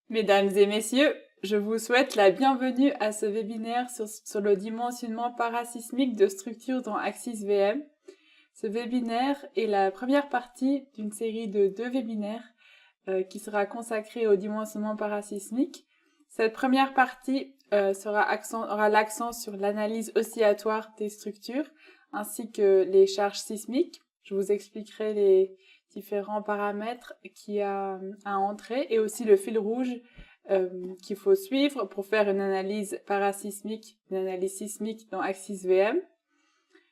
Mesdames et messieurs, je vous souhaite la bienvenue à ce webinaire sur le dimensionnement parasismique de structures dans AXIS-VM. Ce webinaire est la première partie d'une série de 2 webinaires qui sera consacrée au dimensionnement parasismique. Cette première partie aura l'accent sur l'analyse oscillatoire des structures ainsi que les charges sismiques. Je vous expliquerai les différents paramètres qu'il y a à entrer et aussi le fil rouge qu'il faut suivre pour faire une analyse parasismique, une analyse sismique dans AXIS-VM.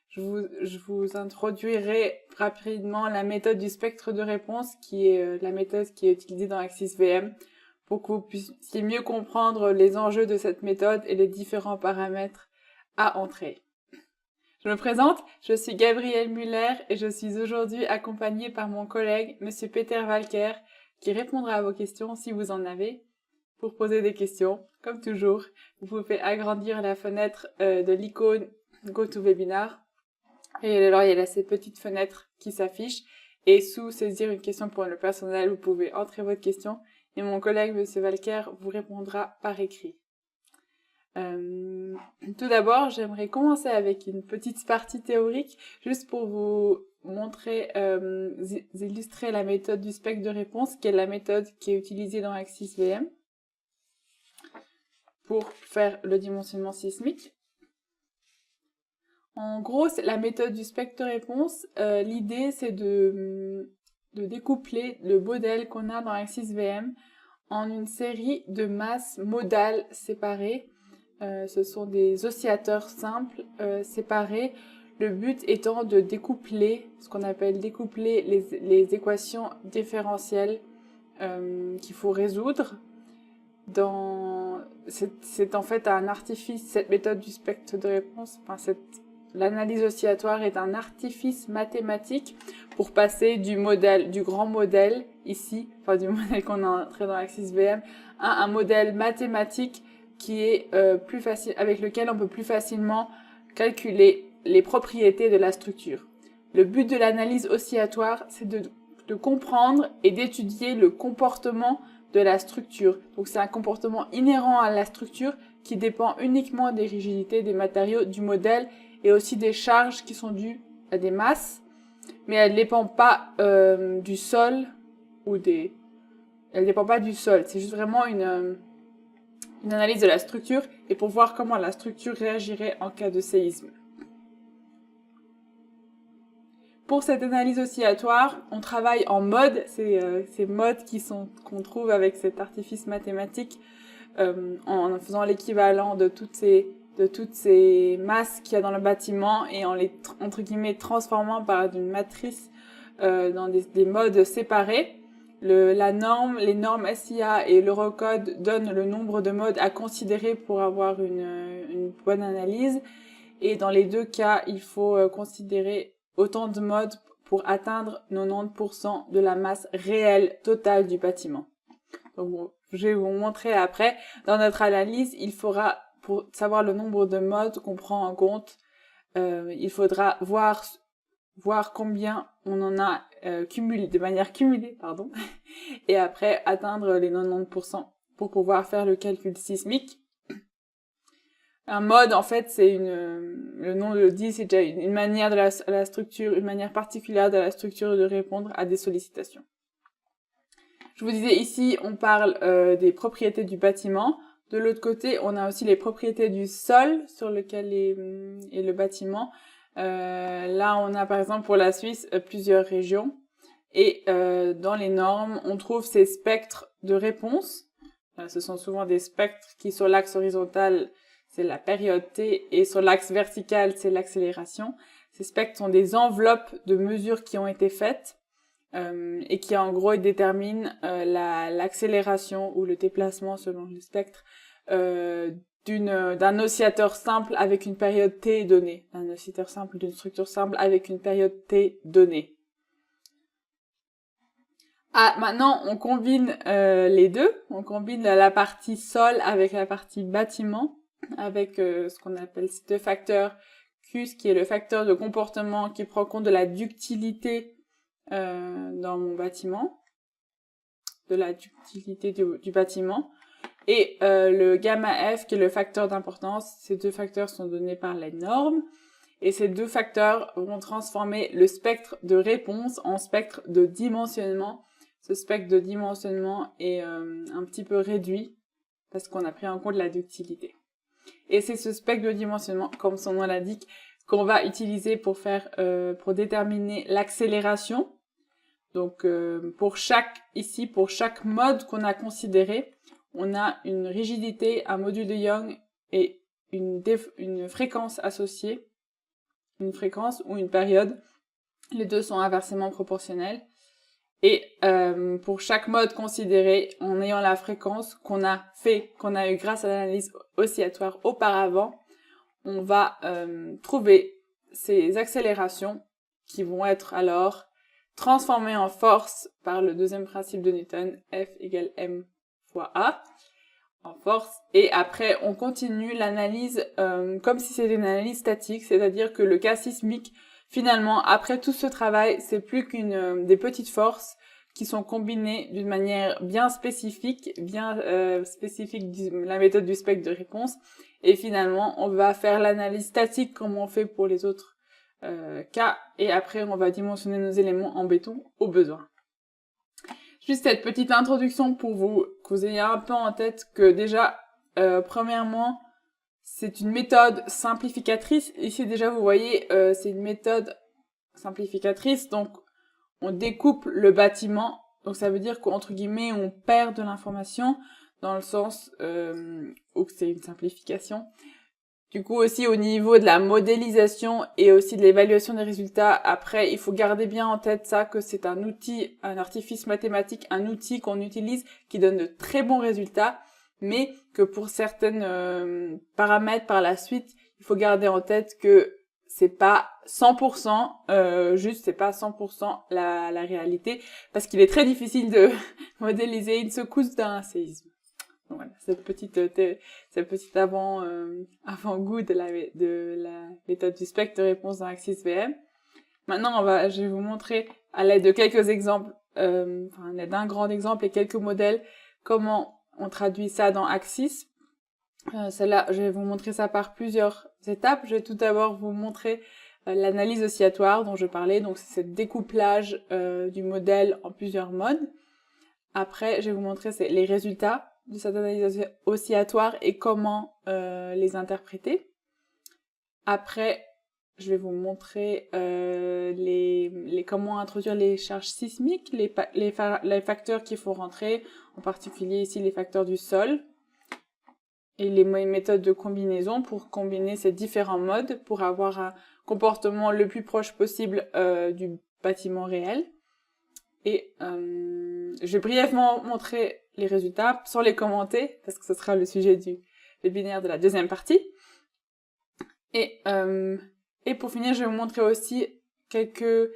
Je vous introduirai rapidement la méthode du spectre de réponse qui est la méthode qui est utilisée dans AXIS-VM pour que vous puissiez mieux comprendre les enjeux de cette méthode et les différents paramètres à entrer. Je me présente, je suis Gabrielle Muller et je suis aujourd'hui accompagnée par mon collègue, Monsieur Peter Walker, qui répondra à vos questions si vous en avez. Pour poser des questions, comme toujours, vous pouvez agrandir la fenêtre de l'icône GoToWebinar. Et alors, il y a cette petite fenêtre qui s'affiche. Et sous saisir une question pour le personnel, vous pouvez entrer votre question. Et mon collègue, Monsieur Walker, vous répondra par écrit. Tout d'abord, j'aimerais commencer avec une petite partie théorique, juste pour vous montrer, illustrer la méthode du spectre de réponse, qui est la méthode qui est utilisée dans AXIS-VM pour faire le dimensionnement sismique. En gros, c'est la méthode du spectre de réponse. L'idée, c'est de découpler le modèle qu'on a dans AXIS-VM en une série de masses modales séparées. Ce sont des oscillateurs simples séparés. Le but étant de découpler, ce qu'on appelle découpler les équations différentielles qu'il faut résoudre. C'est en fait un artifice, cette méthode du spectre de réponse, l'analyse oscillatoire est un artifice mathématique pour passer du grand modèle ici, enfin du modèle qu'on a entré dans AXIS-VM, à un modèle mathématique qui est plus facile, avec lequel on peut plus facilement calculer les propriétés de la structure. Le but de l'analyse oscillatoire, c'est de comprendre et d'étudier le comportement de la structure. Donc c'est un comportement inhérent à la structure qui dépend uniquement des rigidités des matériaux du modèle et aussi des charges qui sont dues à des masses, mais elle ne dépend pas du sol elle dépend pas du sol. C'est juste vraiment une analyse de la structure et pour voir comment la structure réagirait en cas de séisme. Pour cette analyse oscillatoire, on travaille en modes, ces modes qu'on trouve avec cet artifice mathématique en faisant l'équivalent de toutes ces masses qu'il y a dans le bâtiment et en les, entre guillemets, transformant par une matrice dans des modes séparés. Les normes SIA et l'Eurocode donnent le nombre de modes à considérer pour avoir une bonne analyse. Et dans les deux cas, il faut considérer autant de modes pour atteindre 90% de la masse réelle totale du bâtiment. Donc, je vais vous montrer après. Dans notre analyse, il faudra, pour savoir le nombre de modes qu'on prend en compte, il faudra voir combien on en a cumulé, de manière cumulée, pardon, et après atteindre les 90% pour pouvoir faire le calcul sismique. Un mode, en fait, le nom le dit, c'est déjà une manière de la structure, une manière particulière de la structure de répondre à des sollicitations. Je vous disais ici, on parle des propriétés du bâtiment. De l'autre côté, on a aussi les propriétés du sol sur lequel est le bâtiment. Là, on a par exemple pour la Suisse plusieurs régions. Et dans les normes, on trouve ces spectres de réponse. Ce sont souvent des spectres qui, sur l'axe horizontal, c'est la période T, et sur l'axe vertical, c'est l'accélération. Ces spectres sont des enveloppes de mesures qui ont été faites et qui, en gros, déterminent l'accélération ou le déplacement, selon le spectre, d'un oscillateur simple avec une période T donnée. Un oscillateur simple d'une structure simple avec une période T donnée. Maintenant, on combine les deux. On combine la partie sol avec la partie bâtiment, avec ce qu'on appelle ces deux facteurs Q, qui est le facteur de comportement qui prend compte de la ductilité dans mon bâtiment. de la ductilité du bâtiment. Et le gamma F, qui est le facteur d'importance, ces deux facteurs sont donnés par les normes. Et ces deux facteurs vont transformer le spectre de réponse en spectre de dimensionnement. Ce spectre de dimensionnement est un petit peu réduit parce qu'on a pris en compte la ductilité. Et c'est ce spectre de dimensionnement, comme son nom l'indique, qu'on va utiliser pour déterminer l'accélération. Donc pour chaque mode qu'on a considéré, on a une rigidité, un module de Young et une fréquence associée, une fréquence ou une période. Les deux sont inversement proportionnels. Et pour chaque mode considéré, en ayant la fréquence qu'on a eu grâce à l'analyse oscillatoire auparavant, on va trouver ces accélérations qui vont être alors transformées en force par le deuxième principe de Newton, F égale m fois A, en force. Et après, on continue l'analyse comme si c'était une analyse statique, c'est-à-dire que le cas sismique, finalement, après tout ce travail, c'est plus des petites forces qui sont combinées d'une manière bien spécifique, de la méthode du spectre de réponse. Et finalement, on va faire l'analyse statique comme on fait pour les autres cas. Et après, on va dimensionner nos éléments en béton au besoin. Juste cette petite introduction pour que vous ayez un peu en tête que déjà, premièrement, c'est une méthode simplificatrice. Ici, déjà, vous voyez, c'est une méthode simplificatrice. Donc, on découpe le bâtiment. Donc, ça veut dire qu'entre guillemets, on perd de l'information dans le sens où c'est une simplification. Du coup, aussi au niveau de la modélisation et aussi de l'évaluation des résultats, après, il faut garder bien en tête ça, que c'est un outil, un artifice mathématique, un outil qu'on utilise qui donne de très bons résultats, mais que pour certaines paramètres par la suite, il faut garder en tête que c'est pas 100%, c'est pas 100% la réalité, parce qu'il est très difficile de modéliser une secousse d'un séisme. Donc voilà, cette petite avant-goût de la méthode du spectre de réponse dans Axis VM. Maintenant, je vais vous montrer à l'aide de quelques exemples, à l'aide d'un grand exemple et quelques modèles, comment on traduit ça dans Axis. Celle-là, je vais vous montrer ça par plusieurs étapes. Je vais tout d'abord vous montrer l'analyse oscillatoire dont je parlais. Donc, c'est ce découplage du modèle en plusieurs modes. Après, je vais vous montrer les résultats de cette analyse oscillatoire et comment les interpréter. Après, je vais vous montrer comment introduire les charges sismiques, les facteurs qu'il faut rentrer, en particulier ici les facteurs du sol, et les méthodes de combinaison pour combiner ces différents modes pour avoir un comportement le plus proche possible du bâtiment réel. Et je vais brièvement montrer les résultats sans les commenter, parce que ce sera le sujet du webinaire de la deuxième partie. Et pour finir, je vais vous montrer aussi ce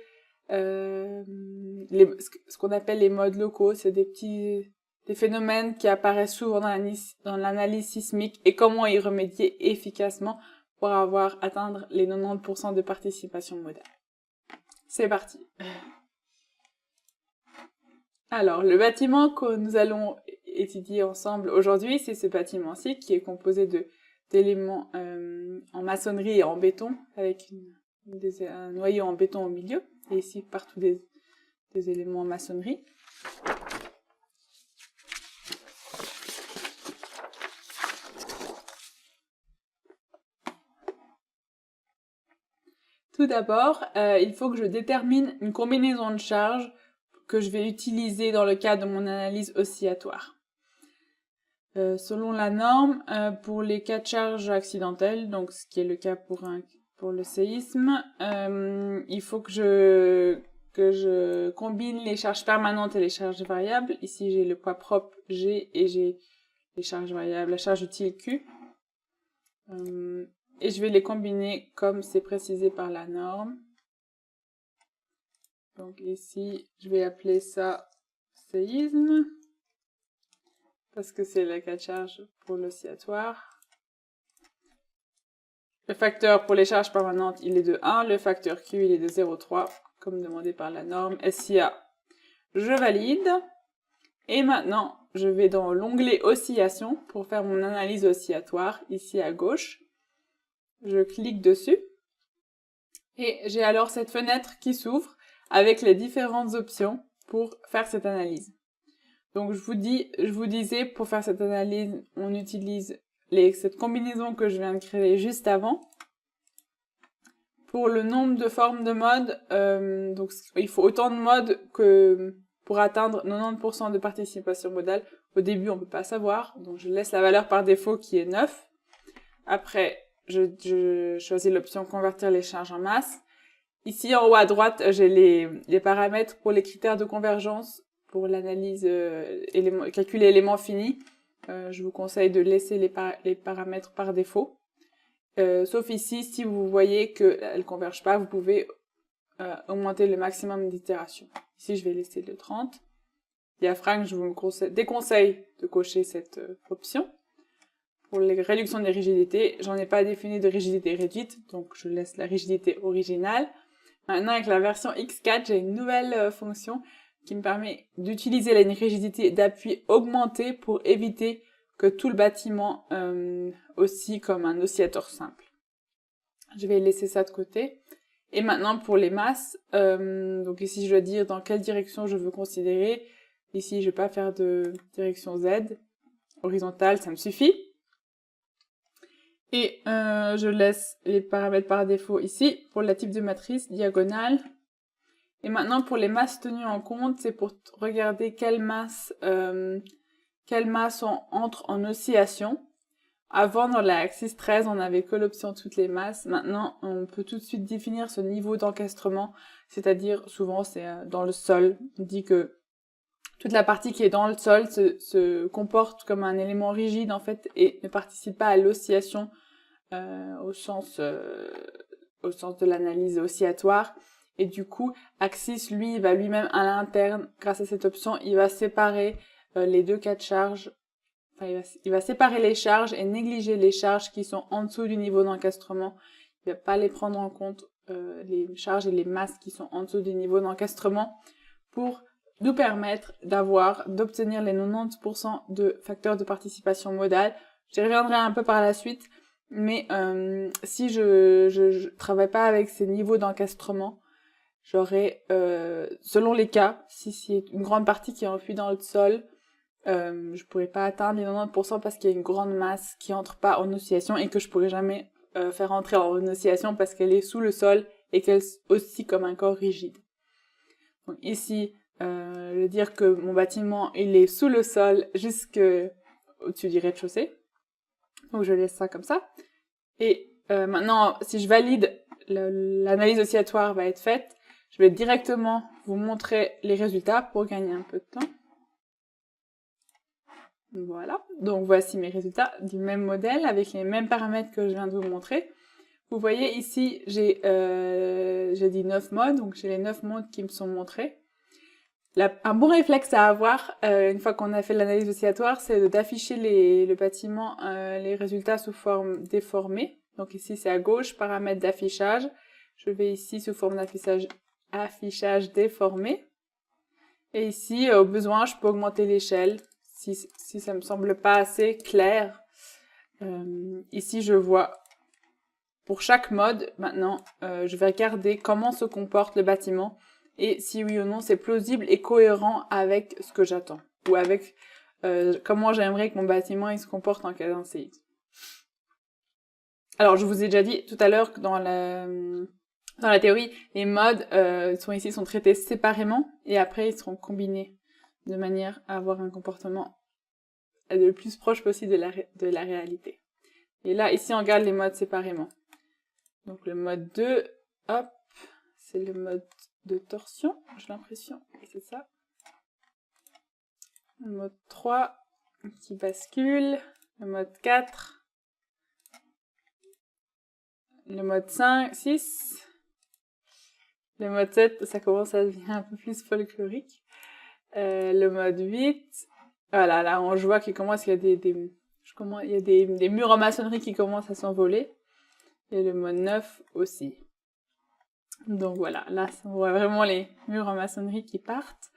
qu'on appelle les modes locaux. C'est des phénomènes qui apparaissent souvent dans l'analyse sismique et comment y remédier efficacement pour atteindre les 90% de participation modale. C'est parti. Alors, le bâtiment que nous allons étudier ensemble aujourd'hui, c'est ce bâtiment-ci qui est composé d'éléments en maçonnerie et en béton, avec un noyau en béton au milieu, et ici partout des éléments en maçonnerie. Tout d'abord, il faut que je détermine une combinaison de charges que je vais utiliser dans le cadre de mon analyse oscillatoire. Selon la norme, pour les cas de charges accidentelles, donc ce qui est le cas pour le séisme, il faut que je combine les charges permanentes et les charges variables. Ici, j'ai le poids propre G et j'ai les charges variables, la charge utile Q. Et je vais les combiner comme c'est précisé par la norme. Donc ici, je vais appeler ça séisme, parce que c'est le cas de charge pour l'oscillatoire. Le facteur pour les charges permanentes, il est de 1. Le facteur Q, il est de 0,3, comme demandé par la norme SIA. Je valide. Et maintenant, je vais dans l'onglet oscillation pour faire mon analyse oscillatoire ici à gauche. Je clique dessus et j'ai alors cette fenêtre qui s'ouvre avec les différentes options pour faire cette analyse. Donc je vous disais, pour faire cette analyse, on utilise cette combinaison que je viens de créer juste avant. Pour le nombre de formes de modes, donc il faut autant de modes que pour atteindre 90% de participation modale. Au début, on peut pas savoir, donc je laisse la valeur par défaut qui est 9. Après, je choisis l'option convertir les charges en masse. Ici, en haut à droite, j'ai les paramètres pour les critères de convergence pour l'analyse calcul éléments finis. Je vous conseille de laisser les paramètres par défaut. Sauf ici, si vous voyez qu'elle ne converge pas, vous pouvez augmenter le maximum d'itérations. Ici, je vais laisser le 30. Diaphragme, je vous déconseille de cocher cette option. Pour les réductions des rigidités, j'en ai pas défini de rigidité réduite, donc je laisse la rigidité originale. Maintenant, avec la version X4, j'ai une nouvelle fonction qui me permet d'utiliser la rigidité d'appui augmentée pour éviter que tout le bâtiment oscille comme un oscillateur simple. Je vais laisser ça de côté. Et maintenant, pour les masses, donc ici, je dois dire dans quelle direction je veux considérer. Ici, je vais pas faire de direction Z. Horizontale, ça me suffit. Et je laisse les paramètres par défaut ici, pour le type de matrice, diagonale. Et maintenant, pour les masses tenues en compte, c'est pour regarder quelles masses entrent en oscillation. Avant, dans la axis 13, on n'avait que l'option toutes les masses. Maintenant, on peut tout de suite définir ce niveau d'encastrement, c'est-à-dire, souvent, c'est dans le sol. On dit que toute la partie qui est dans le sol se comporte comme un élément rigide, en fait, et ne participe pas à l'oscillation au sens de l'analyse oscillatoire. Et du coup, Axis, lui, il va lui-même à l'interne, grâce à cette option, il va séparer les deux cas de charge. Enfin, il va séparer les charges et négliger les charges qui sont en dessous du niveau d'encastrement. Il va pas les prendre en compte, les charges et les masses qui sont en dessous du niveau d'encastrement, pour nous permettre d'obtenir les 90% de facteurs de participation modale. J'y reviendrai un peu par la suite, mais si je travaille pas avec ces niveaux d'encastrement, j'aurai, selon les cas, si c'est une grande partie qui est enfouie dans le sol, je pourrais pas atteindre les 90% parce qu'il y a une grande masse qui entre pas en oscillation et que je pourrais jamais faire entrer en oscillation parce qu'elle est sous le sol et qu'elle oscille comme un corps rigide. Donc ici, je veux dire que mon bâtiment, il est sous le sol jusque au-dessus du rez-de-chaussée. Donc je laisse ça comme ça. Et maintenant, si je valide, l'analyse oscillatoire va être faite. Je vais directement vous montrer les résultats pour gagner un peu de temps. Voilà, donc voici mes résultats du même modèle avec les mêmes paramètres que je viens de vous montrer. Vous voyez ici, j'ai dit 9 modes, donc j'ai les 9 modes qui me sont montrés. Un bon réflexe à avoir, une fois qu'on a fait l'analyse oscillatoire, c'est d'afficher le bâtiment, les résultats sous forme déformée. Donc ici c'est à gauche, paramètres d'affichage. Je vais ici sous forme affichage déformé. Et ici, au besoin, je peux augmenter l'échelle si ça me semble pas assez clair. Ici, je vois pour chaque mode, maintenant, je vais regarder comment se comporte le bâtiment et si oui ou non c'est plausible et cohérent avec ce que j'attends ou avec comment j'aimerais que mon bâtiment il se comporte en cas d'incendie. Alors, je vous ai déjà dit tout à l'heure que dans la théorie, les modes sont traités séparément et après ils seront combinés de manière à avoir un comportement le plus proche possible de la réalité. Et là, ici, on regarde les modes séparément. Donc le mode 2, hop, c'est le mode de torsion, j'ai l'impression, et c'est ça. Le mode 3 qui bascule, le mode 4, le mode 5, 6, le mode 7, ça commence à devenir un peu plus folklorique. Le mode 8, voilà, là on voit qu'il commence, il y a des murs en maçonnerie qui commencent à s'envoler. Et le mode 9 aussi. Donc voilà, là on voit vraiment les murs en maçonnerie qui partent.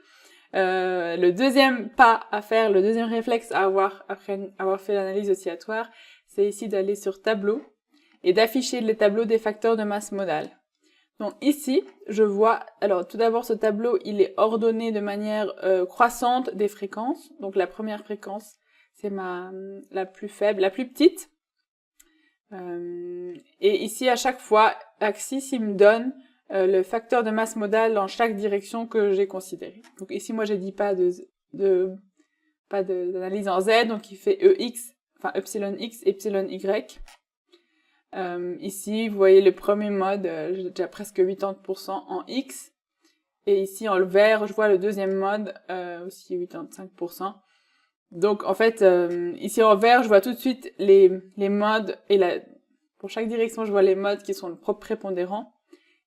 Le deuxième pas à faire, le deuxième réflexe à avoir après avoir fait l'analyse oscillatoire, c'est ici d'aller sur tableau et d'afficher les tableaux des facteurs de masse modale. Donc ici, je vois, alors tout d'abord ce tableau, il est ordonné de manière croissante des fréquences. Donc la première fréquence, c'est la plus faible, la plus petite. Et ici, à chaque fois, Axis, il me donne le facteur de masse modale dans chaque direction que j'ai considéré. Donc ici, moi, j'ai dit pas d'analyse en Z, donc il fait EX, enfin epsilon X, epsilon Y. Ici, vous voyez le premier mode, j'ai déjà presque 80% en X. Et ici, en vert, je vois le deuxième mode, aussi 85%. Donc, en fait, ici en vert, je vois tout de suite les modes, et pour chaque direction, je vois les modes qui sont le propre prépondérant.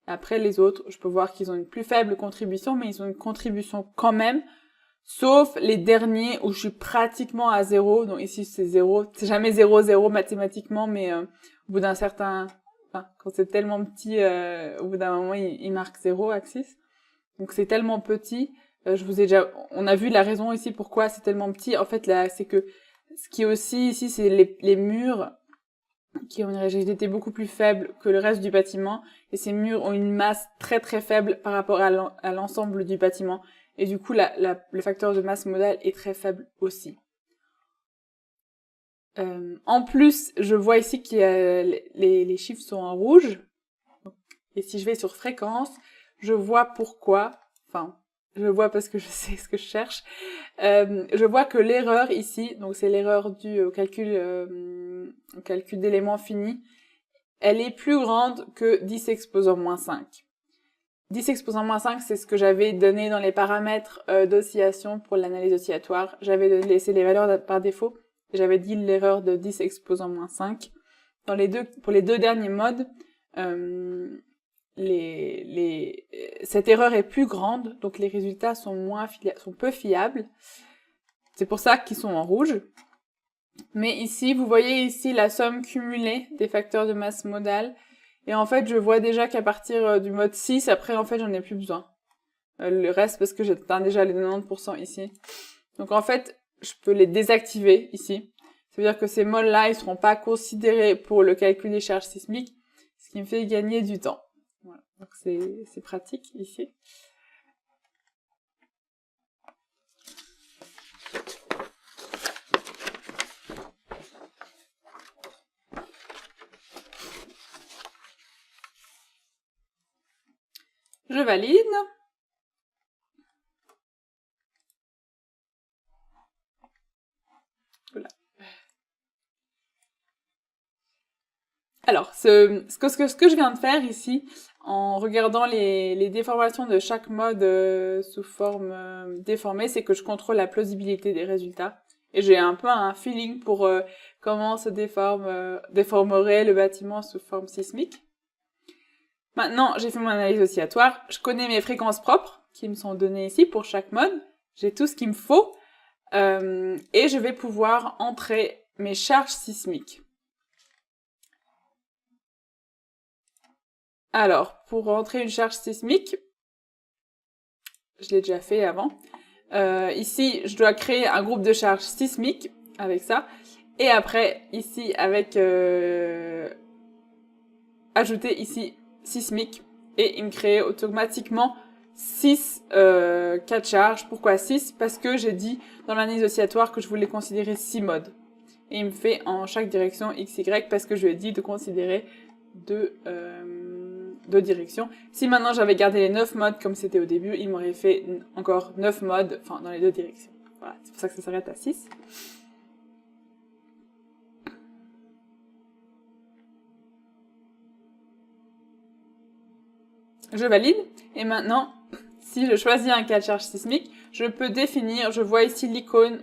Après, les autres, je peux voir qu'ils ont une plus faible contribution, mais ils ont une contribution quand même, sauf les derniers où je suis pratiquement à 0. Donc ici, c'est 0. C'est jamais 0,0 mathématiquement, mais au bout d'un certain... Enfin, quand c'est tellement petit, au bout d'un moment, il marque 0, Axis. Donc c'est tellement petit. On a vu la raison ici pourquoi c'est tellement petit. En fait, là, c'est que ce qui est aussi ici, c'est les murs qui ont une rigidité beaucoup plus faible que le reste du bâtiment. Et ces murs ont une masse très très faible par rapport à l'ensemble du bâtiment. Et du coup, le facteur de masse modale est très faible aussi. En plus, je vois ici que les chiffres sont en rouge. Et si je vais sur fréquence, je vois pourquoi. Enfin, je vois parce que je sais ce que je cherche. Je vois que l'erreur ici, donc c'est l'erreur due au calcul d'éléments finis, elle est plus grande que 10 exposant moins 5. 10 exposant moins 5, c'est ce que j'avais donné dans les paramètres d'oscillation pour l'analyse oscillatoire. J'avais laissé les valeurs par défaut. J'avais dit l'erreur de 10 exposant moins 5. Pour les deux derniers modes, cette erreur est plus grande, donc les résultats sont peu fiables. C'est pour ça qu'ils sont en rouge. Mais ici, vous voyez ici la somme cumulée des facteurs de masse modale. Et en fait, je vois déjà qu'à partir du mode 6, après, en fait, j'en ai plus besoin. Le reste, parce que j'atteins déjà les 90% ici. Donc en fait, je peux les désactiver ici. Ça veut dire que ces modes-là, ils seront pas considérés pour le calcul des charges sismiques, ce qui me fait gagner du temps. Voilà. Donc c'est pratique ici. Je valide. Voilà. Alors, ce que je viens de faire ici, en regardant les déformations de chaque mode sous forme déformée, c'est que je contrôle la plausibilité des résultats. Et j'ai un peu un feeling pour comment se déformerait le bâtiment sous forme sismique. Maintenant, j'ai fait mon analyse oscillatoire. Je connais mes fréquences propres qui me sont données ici pour chaque mode. J'ai tout ce qu'il me faut. Et je vais pouvoir entrer mes charges sismiques. Alors, pour entrer une charge sismique, je l'ai déjà fait avant. Ici, je dois créer un groupe de charges sismiques avec ça. Et après, ici, avec... ajouter ici sismique. Et il me crée automatiquement 4 charges. Pourquoi 6 ? Parce que j'ai dit dans l'analyse oscillatoire que je voulais considérer 6 modes. Et il me fait en chaque direction x, y parce que je lui ai dit de considérer deux directions. Si maintenant j'avais gardé les 9 modes comme c'était au début, il m'aurait fait encore 9 modes, enfin dans les deux directions. Voilà, c'est pour ça que ça s'arrête à 6. Je valide. Et maintenant, si je choisis un cas de charge sismique, je peux définir, je vois ici l'icône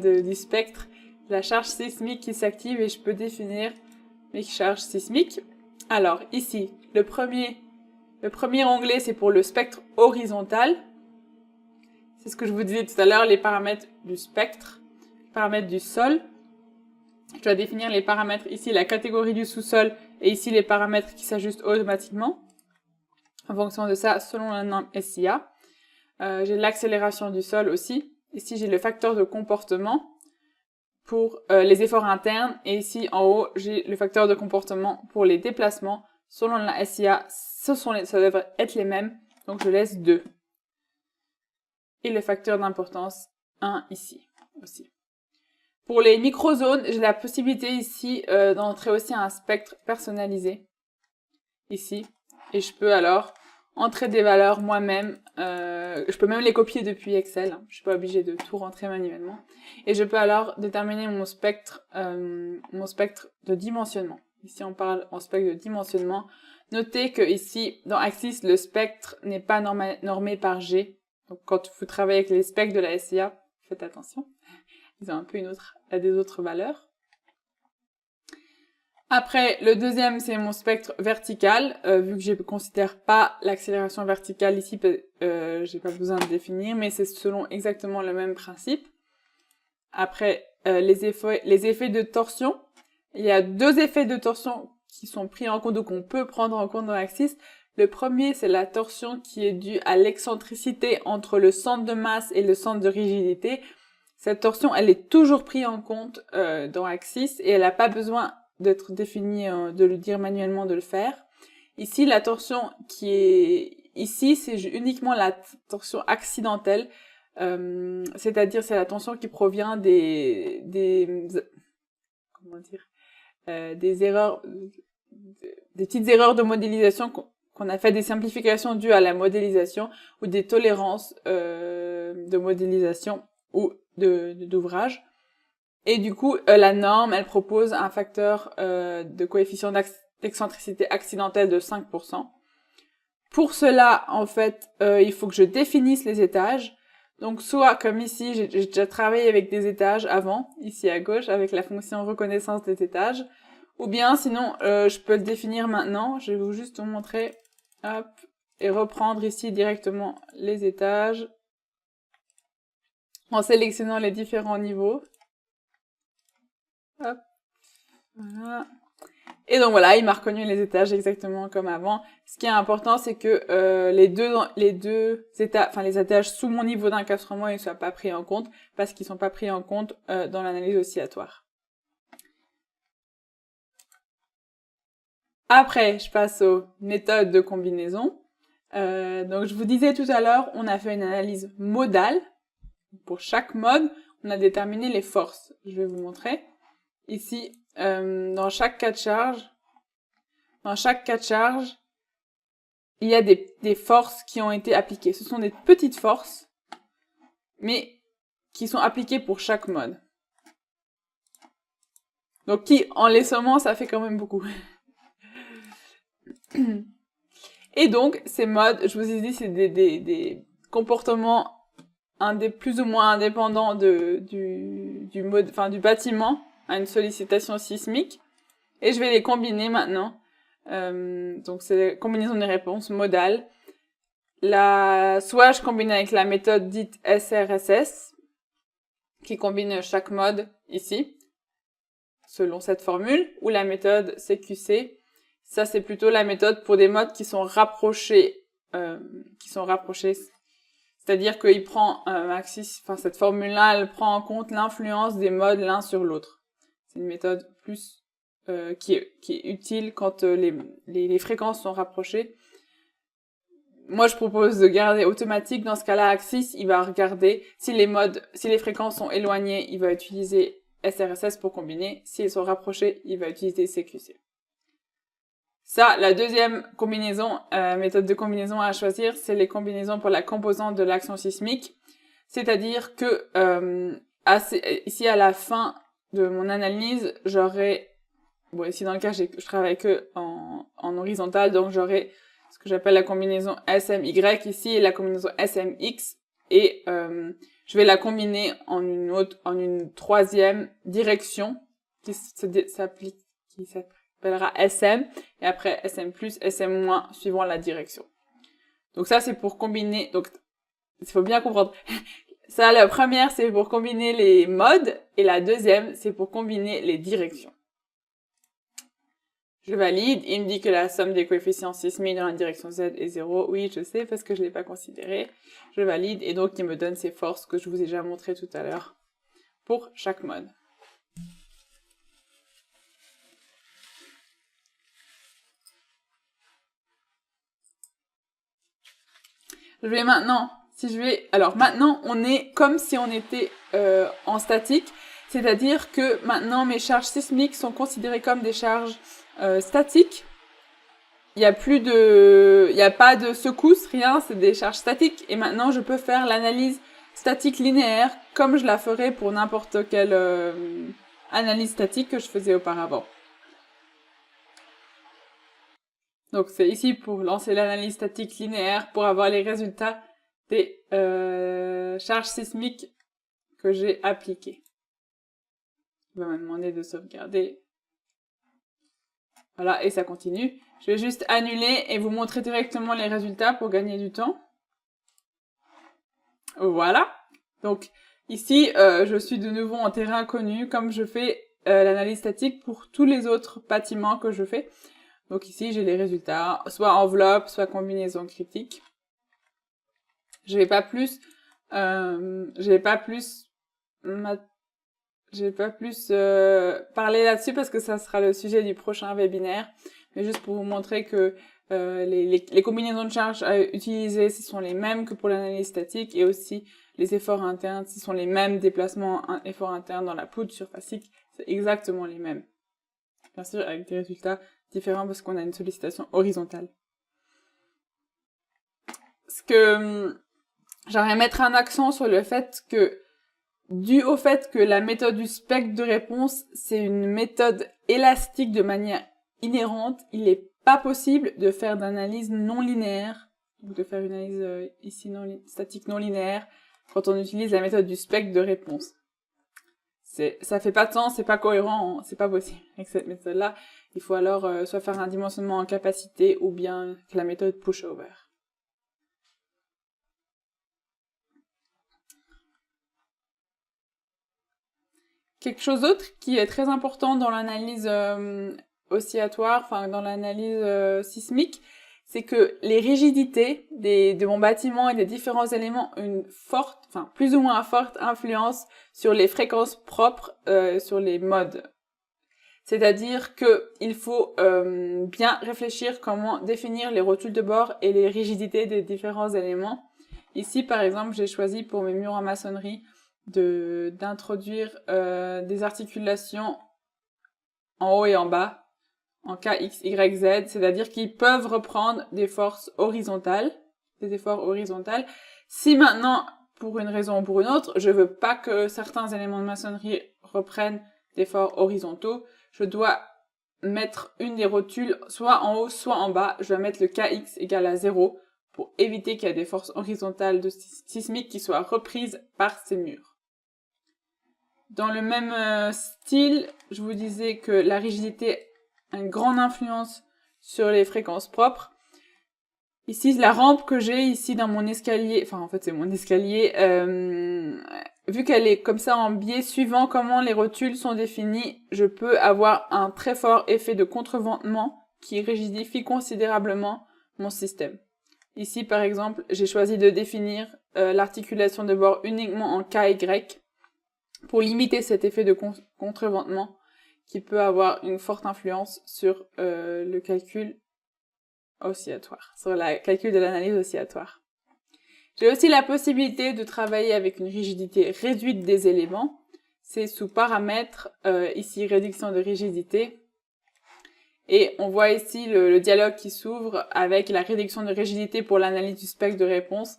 du spectre, la charge sismique qui s'active et je peux définir mes charges sismiques. Alors ici, le premier onglet, c'est pour le spectre horizontal. C'est ce que je vous disais tout à l'heure, les paramètres du spectre, les paramètres du sol. Je dois définir les paramètres ici, la catégorie du sous-sol, et ici les paramètres qui s'ajustent automatiquement en fonction de ça, selon la norme SIA. j'ai l'accélération du sol aussi. Ici, j'ai le facteur de comportement pour les efforts internes. Et ici, en haut, j'ai le facteur de comportement pour les déplacements. Selon la SIA, ça devrait être les mêmes. Donc, je laisse 2. Et le facteur d'importance, 1 ici aussi. Pour les microzones, j'ai la possibilité ici d'entrer aussi un spectre personnalisé. Ici. Et je peux alors entrer des valeurs moi-même. Je peux même les copier depuis Excel. Je suis pas obligée de tout rentrer manuellement. Et je peux alors déterminer mon spectre de dimensionnement. Ici, on parle en spectre de dimensionnement. Notez que ici, dans Axis, le spectre n'est pas normé par G. Donc, quand vous travaillez avec les spectres de la SIA, faites attention. Ils ont un peu des autres valeurs. Après, le deuxième, c'est mon spectre vertical. Vu que je ne considère pas l'accélération verticale ici, j'ai pas besoin de définir, mais c'est selon exactement le même principe. Après, les effets de torsion. Il y a 2 effets de torsion qui sont pris en compte, ou qu'on peut prendre en compte dans Axis. Le premier, c'est la torsion qui est due à l'excentricité entre le centre de masse et le centre de rigidité. Cette torsion, elle est toujours prise en compte dans Axis et elle n'a pas besoin d'être définie, de le dire manuellement, de le faire. Ici, la torsion qui est ici, c'est uniquement la torsion accidentelle, c'est-à-dire c'est la torsion qui provient des erreurs, des petites erreurs de modélisation qu'on a fait, des simplifications dues à la modélisation ou des tolérances de modélisation ou d'ouvrage. Et du coup, la norme, elle propose un facteur de coefficient d'excentricité accidentelle de 5%. Pour cela, en fait, il faut que je définisse les étages. Donc, soit comme ici, j'ai déjà travaillé avec des étages avant, ici à gauche, avec la fonction reconnaissance des étages. Ou bien, sinon, je peux le définir maintenant. Je vais juste vous montrer, hop, et reprendre ici directement les étages, en sélectionnant les différents niveaux. Hop, voilà. Et donc voilà, il m'a reconnu les étages exactement comme avant. Ce qui est important, c'est que les étages sous mon niveau d'encadrement, ils ne soient pas pris en compte, parce qu'ils ne sont pas pris en compte dans l'analyse oscillatoire. Après, je passe aux méthodes de combinaison. Donc je vous disais tout à l'heure, on a fait une analyse modale. Pour chaque mode, on a déterminé les forces. Je vais vous montrer. Ici, dans chaque cas de charge, il y a des forces qui ont été appliquées. Ce sont des petites forces, mais qui sont appliquées pour chaque mode. Donc en les sommant, ça fait quand même beaucoup. Et donc, ces modes, je vous ai dit, c'est des comportements plus ou moins indépendants du bâtiment à une sollicitation sismique. Et je vais les combiner maintenant. Donc, c'est la combinaison des réponses modales. Soit je combine avec la méthode dite SRSS, qui combine chaque mode ici, selon cette formule, ou la méthode CQC. Ça, c'est plutôt la méthode pour des modes qui sont rapprochés. C'est-à-dire qu'il prend cette formule-là, elle prend en compte l'influence des modes l'un sur l'autre. C'est une méthode plus qui est utile quand les fréquences sont rapprochées. Moi, je propose de garder automatique. Dans ce cas-là, Axis, il va regarder si les fréquences sont éloignées, il va utiliser SRSS pour combiner. Si elles sont rapprochées, il va utiliser CQC. Ça, la deuxième méthode de combinaison à choisir, c'est les combinaisons pour la composante de l'action sismique. C'est-à-dire que ici, à la fin de mon analyse, ici dans le cas, je travaille que en horizontal, donc j'aurai ce que j'appelle la combinaison SMY ici et la combinaison SMX, et je vais la combiner en une troisième direction qui s'appellera SM, et après SM+, SM-, suivant la direction. Donc ça, c'est pour combiner, donc il faut bien comprendre. Ça, la première, c'est pour combiner les modes, et la deuxième, c'est pour combiner les directions. Je valide, il me dit que la somme des coefficients sismiques dans la direction Z est 0. Oui, je sais parce que je l'ai pas considéré. Je valide et donc il me donne ces forces que je vous ai déjà montrées tout à l'heure pour chaque mode. Alors maintenant, on est comme si on était en statique, c'est-à-dire que maintenant mes charges sismiques sont considérées comme des charges statiques. Il n'y a pas de secousse, rien, c'est des charges statiques. Et maintenant, je peux faire l'analyse statique linéaire comme je la ferais pour n'importe quelle analyse statique que je faisais auparavant. Donc c'est ici pour lancer l'analyse statique linéaire pour avoir les résultats des charges sismiques que j'ai appliquées. Il va me demander de sauvegarder. Voilà, et ça continue. Je vais juste annuler et vous montrer directement les résultats pour gagner du temps. Voilà. Donc ici, je suis de nouveau en terrain connu, comme je fais l'analyse statique pour tous les autres bâtiments que je fais. Donc ici, j'ai les résultats, soit enveloppe, soit combinaison critique. Je vais pas plus parler là-dessus parce que ça sera le sujet du prochain webinaire. Mais juste pour vous montrer que les combinaisons de charges à utiliser, ce sont les mêmes que pour l'analyse statique, et aussi les efforts internes, ce sont les mêmes déplacements, efforts internes dans la poudre surfacique, c'est exactement les mêmes. Bien sûr, avec des résultats différents parce qu'on a une sollicitation horizontale. J'aimerais mettre un accent sur le fait que, dû au fait que la méthode du spectre de réponse, c'est une méthode élastique de manière inhérente, il n'est pas possible de faire d'analyse non linéaire, ou de faire une analyse ici statique non linéaire, quand on utilise la méthode du spectre de réponse. Ça fait pas de sens, c'est pas cohérent, c'est pas possible. Avec cette méthode-là, il faut alors soit faire un dimensionnement en capacité, ou bien la méthode pushover. Quelque chose d'autre qui est très important dans l'analyse oscillatoire, enfin dans l'analyse sismique, c'est que les rigidités de mon bâtiment et des différents éléments ont une forte, enfin plus ou moins forte influence sur les fréquences propres, sur les modes. C'est-à-dire que il faut bien réfléchir comment définir les rotules de bord et les rigidités des différents éléments. Ici, par exemple, j'ai choisi pour mes murs en maçonnerie d'introduire des articulations en haut et en bas, en K, X, Y, Z, c'est-à-dire qu'ils peuvent reprendre des forces horizontales, des efforts horizontaux. Si maintenant, pour une raison ou pour une autre, je veux pas que certains éléments de maçonnerie reprennent des efforts horizontaux, je dois mettre une des rotules soit en haut, soit en bas. Je dois mettre le KX égale à 0 pour éviter qu'il y ait des forces horizontales sismiques qui soient reprises par ces murs. Dans le même style, je vous disais que la rigidité a une grande influence sur les fréquences propres. Ici, la rampe que j'ai ici dans mon escalier, enfin en fait c'est mon escalier, vu qu'elle est comme ça en biais, suivant comment les rotules sont définies, je peux avoir un très fort effet de contreventement qui rigidifie considérablement mon système. Ici, par exemple, j'ai choisi de définir l'articulation de bord uniquement en KY pour limiter cet effet de contreventement qui peut avoir une forte influence sur le calcul oscillatoire, sur le calcul de l'analyse oscillatoire. J'ai aussi la possibilité de travailler avec une rigidité réduite des éléments. C'est sous paramètres, ici réduction de rigidité. Et on voit ici le dialogue qui s'ouvre avec la réduction de rigidité pour l'analyse du spectre de réponse.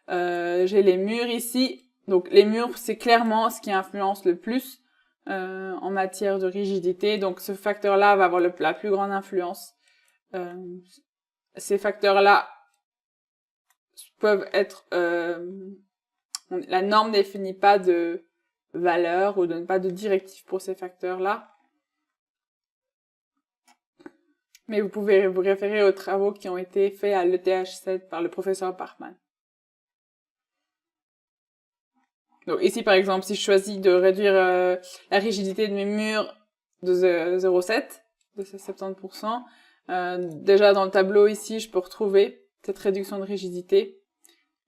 J'ai les murs ici. Donc les murs, c'est clairement ce qui influence le plus en matière de rigidité. Donc ce facteur-là va avoir la plus grande influence. Ces facteurs-là peuvent être... la norme ne définit pas de valeur ou donne pas de directive pour ces facteurs-là. Mais vous pouvez vous référer aux travaux qui ont été faits à l'ETH7 par le professeur Parkman. Donc ici, par exemple, si je choisis de réduire la rigidité de mes murs de 0,7, de ces 70%. Déjà dans le tableau ici, je peux retrouver cette réduction de rigidité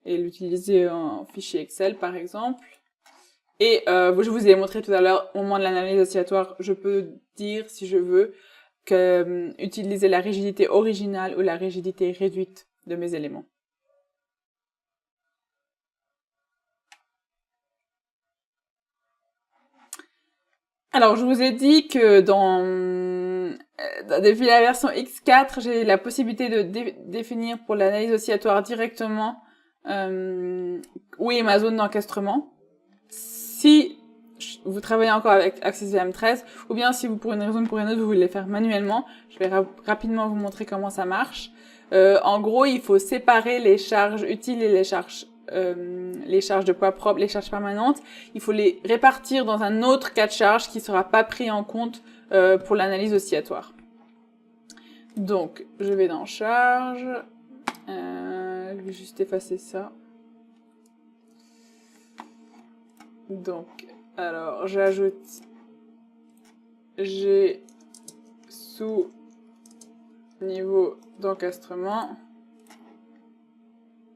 et l'utiliser en fichier Excel par exemple. Et je vous ai montré tout à l'heure, au moment de l'analyse oscillatoire, je peux dire si je veux que utiliser la rigidité originale ou la rigidité réduite de mes éléments. Alors, je vous ai dit que depuis la version X4, j'ai la possibilité de définir pour l'analyse oscillatoire directement où est ma zone d'encastrement. Si vous travaillez encore avec Access VM13, ou bien si vous, pour une raison ou pour une autre, vous voulez le faire manuellement, je vais rapidement vous montrer comment ça marche. En gros, il faut séparer les charges utiles et les charges de poids propre, les charges permanentes. Il faut les répartir dans un autre cas de charge qui ne sera pas pris en compte pour l'analyse oscillatoire. Donc, je vais dans charge. Je vais juste effacer ça. Donc, alors, j'ajoute G sous niveau d'encastrement.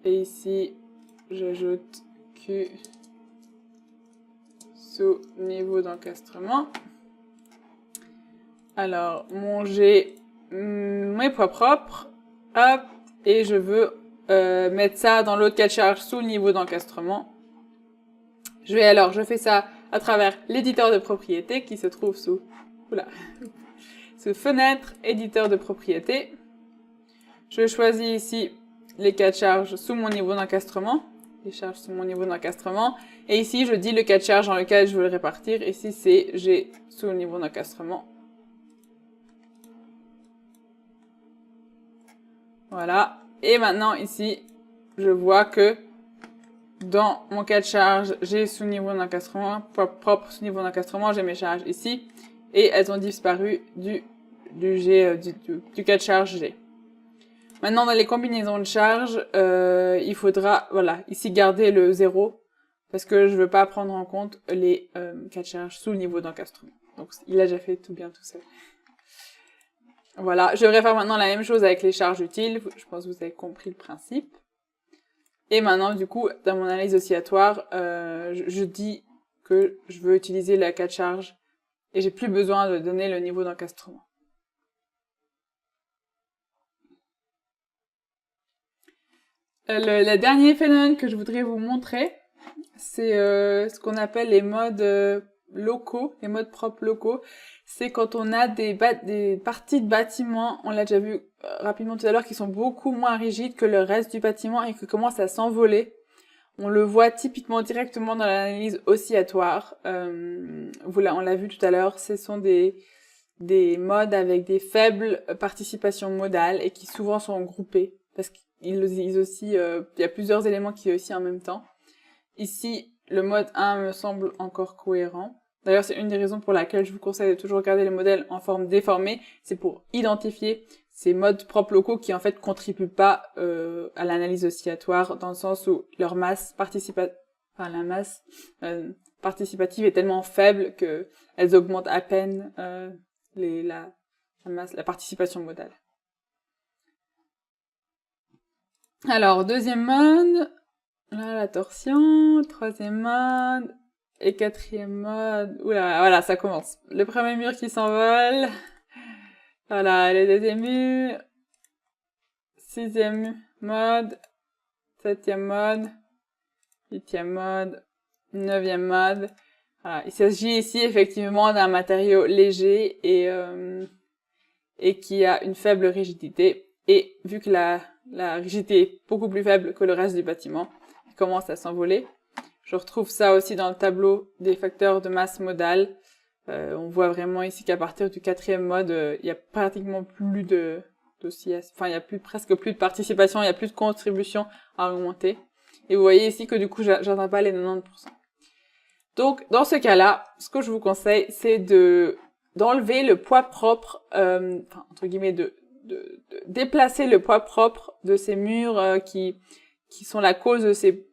Et ici, j'ajoute Q sous niveau d'encastrement. Alors, mon G, mes poids propres, hop, et je veux mettre ça dans l'autre cas de charge sous le niveau d'encastrement. Je fais ça à travers l'éditeur de propriété qui se trouve sous fenêtre, éditeur de propriété. Je choisis ici les cas de charge sous mon niveau d'encastrement, les charges sous mon niveau d'encastrement, et ici je dis le cas de charge dans lequel je veux le répartir. Ici c'est G sous le niveau d'encastrement. Voilà. Et maintenant ici, je vois que dans mon cas de charge, j'ai sous niveau d'encastrement, propre sous niveau d'encastrement, j'ai mes charges ici, et elles ont disparu du cas de charge G. Maintenant, dans les combinaisons de charges, il faudra, ici garder le 0, parce que je veux pas prendre en compte les cas de charge sous le niveau d'encastrement. Donc, il a déjà fait tout bien tout seul. Voilà, je devrais faire maintenant la même chose avec les charges utiles. Je pense que vous avez compris le principe. Et maintenant, du coup, dans mon analyse oscillatoire, je dis que je veux utiliser la cas de charge et j'ai plus besoin de donner le niveau d'encastrement. Le dernier phénomène que je voudrais vous montrer, c'est ce qu'on appelle les modes locaux, les modes propres locaux. C'est quand on a des parties de bâtiment, on l'a déjà vu rapidement tout à l'heure, qui sont beaucoup moins rigides que le reste du bâtiment et qui commencent à s'envoler. On le voit typiquement directement dans l'analyse oscillatoire. On l'a vu tout à l'heure, ce sont des modes avec des faibles participations modales et qui souvent sont groupés parce qu'ils aussi, il y a plusieurs éléments qui oscillent en même temps. Ici, le mode 1 me semble encore cohérent. D'ailleurs, c'est une des raisons pour laquelle je vous conseille de toujours garder les modèles en forme déformée. C'est pour identifier ces modes propres locaux qui, en fait, contribuent pas à l'analyse oscillatoire dans le sens où leur masse participative est tellement faible que elles augmentent à peine la participation modale. Alors, deuxième mode, là, la torsion, troisième mode, et quatrième mode, oula, voilà, ça commence. Le premier mur qui s'envole, voilà, le deuxième mur, sixième mode, septième mode, huitième mode, neuvième mode. Voilà, il s'agit ici effectivement d'un matériau léger et qui a une faible rigidité. Et vu que la rigidité est beaucoup plus faible que le reste du bâtiment, il commence à s'envoler. Je retrouve ça aussi dans le tableau des facteurs de masse modale. On voit vraiment ici qu'à partir du quatrième mode, il y a pratiquement plus d'oscillation. Enfin, il y a presque plus de participation, il y a plus de contribution à augmenter. Et vous voyez ici que du coup, j'atteins pas les 90%. Donc, dans ce cas-là, ce que je vous conseille, c'est d'enlever le poids propre, entre guillemets, de déplacer le poids propre de ces murs qui sont la cause de ces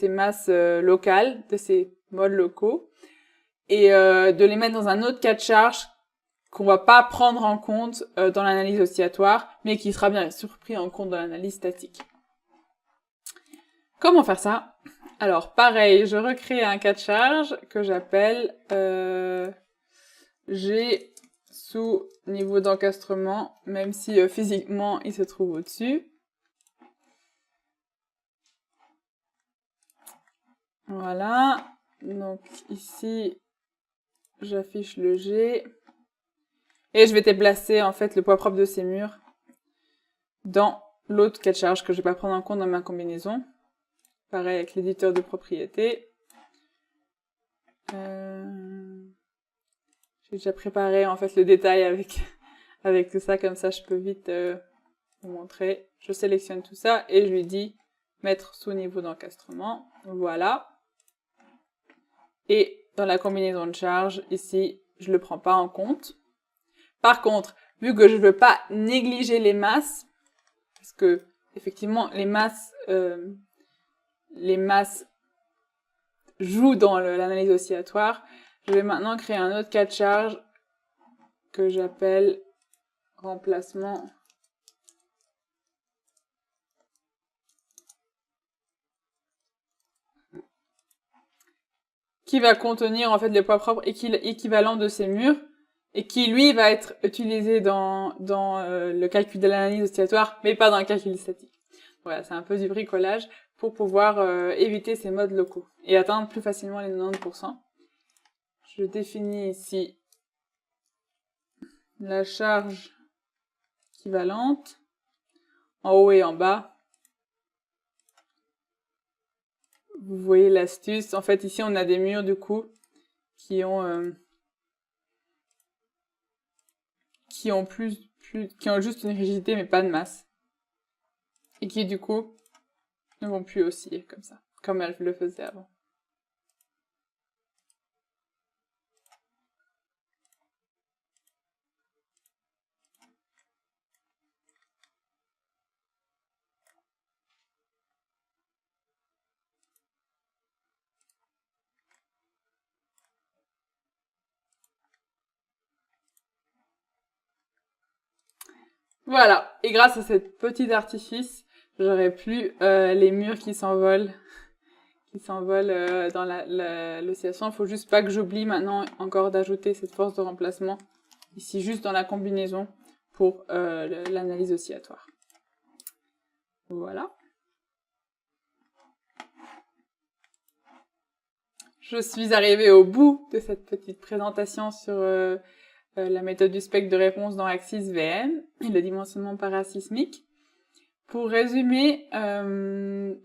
masses locales, de ces modes locaux, et de les mettre dans un autre cas de charge qu'on va pas prendre en compte dans l'analyse oscillatoire, mais qui sera bien sûr pris en compte dans l'analyse statique. Comment faire ça? Alors, pareil, je recrée un cas de charge que j'appelle G sous niveau d'encastrement, même si physiquement il se trouve au-dessus. Voilà, donc ici, j'affiche le G. Et je vais déplacer en fait le poids propre de ces murs dans l'autre cas de charge que je vais pas prendre en compte dans ma combinaison. Pareil avec l'éditeur de propriété. J'ai déjà préparé en fait le détail avec tout ça, comme ça je peux vite vous montrer. Je sélectionne tout ça et je lui dis mettre sous niveau d'encastrement. Voilà. Et dans la combinaison de charge, ici, je le prends pas en compte. Par contre, vu que je veux pas négliger les masses, parce que effectivement les masses jouent dans l'analyse oscillatoire, je vais maintenant créer un autre cas de charge que j'appelle remplacement qui va contenir en fait les poids propres équivalents de ces murs et qui lui va être utilisé dans le calcul de l'analyse oscillatoire mais pas dans le calcul statique. Voilà, c'est un peu du bricolage pour pouvoir éviter ces modes locaux et atteindre plus facilement les 90%. Je définis ici la charge équivalente en haut et en bas. Vous voyez l'astuce. En fait, ici, on a des murs, du coup, qui ont juste une rigidité, mais pas de masse. Et qui, du coup, ne vont plus osciller comme ça, comme elles le faisaient avant. Voilà, et grâce à cette petite artifice, j'aurai plus les murs qui s'envolent dans l'oscillation. Il faut juste pas que j'oublie maintenant encore d'ajouter cette force de remplacement ici juste dans la combinaison pour l'analyse oscillatoire. Voilà. Je suis arrivée au bout de cette petite présentation sur la méthode du spectre de réponse dans Axis VM et le dimensionnement parasismique. Pour résumer,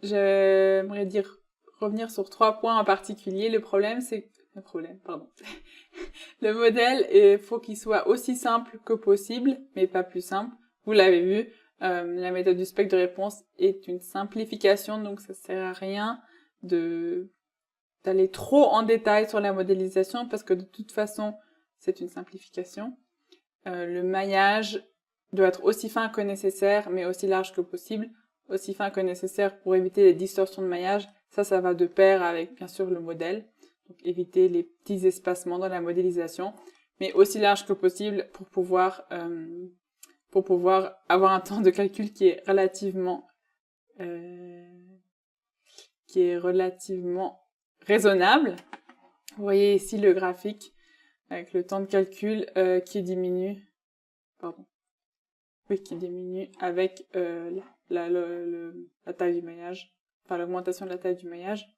j'aimerais revenir sur 3 points en particulier. Le modèle, il faut qu'il soit aussi simple que possible, mais pas plus simple. Vous l'avez vu, la méthode du spectre de réponse est une simplification, donc ça sert à rien d'aller trop en détail sur la modélisation, parce que de toute façon, c'est une simplification. Le maillage doit être aussi fin que nécessaire, mais aussi large que possible. Aussi fin que nécessaire pour éviter les distorsions de maillage. Ça va de pair avec, bien sûr, le modèle. Donc, éviter les petits espacements dans la modélisation. Mais aussi large que possible pour pouvoir avoir un temps de calcul qui est relativement raisonnable. Vous voyez ici le graphique avec le temps de calcul qui diminue avec la taille du maillage, enfin l'augmentation de la taille du maillage.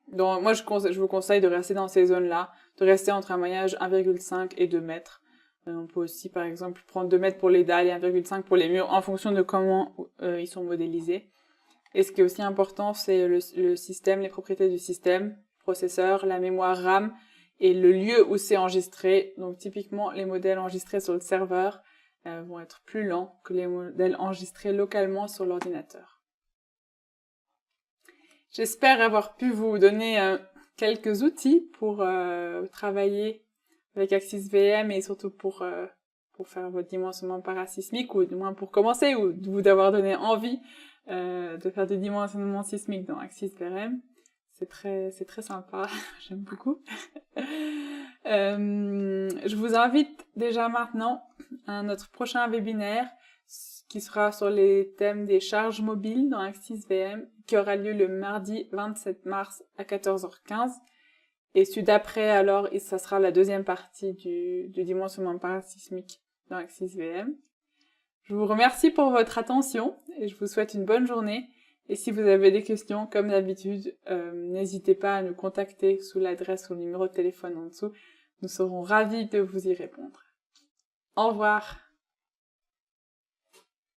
Donc moi je vous conseille de rester dans ces zones-là, de rester entre un maillage 1,5 et 2 mètres. On peut aussi par exemple prendre 2 mètres pour les dalles et 1,5 pour les murs en fonction de comment ils sont modélisés. Et ce qui est aussi important, c'est le système, les propriétés du système, processeur, la mémoire RAM et le lieu où c'est enregistré. Donc typiquement, les modèles enregistrés sur le serveur vont être plus lents que les modèles enregistrés localement sur l'ordinateur. J'espère avoir pu vous donner quelques outils pour travailler avec Axis VM et surtout pour faire votre dimensionnement parasismique, ou du moins pour commencer, ou vous d'avoir donné envie de faire du dimensionnement sismique dans Axis VM. C'est très sympa, j'aime beaucoup. Je vous invite déjà maintenant à notre prochain webinaire qui sera sur les thèmes des charges mobiles dans Axis VM, qui aura lieu le mardi 27 mars à 14h15. Et celui d'après, alors, ça sera la deuxième partie du dimensionnement parasismique dans Axis VM. Je vous remercie pour votre attention et je vous souhaite une bonne journée. Et si vous avez des questions, comme d'habitude, n'hésitez pas à nous contacter sous l'adresse ou le numéro de téléphone en dessous. Nous serons ravis de vous y répondre. Au revoir.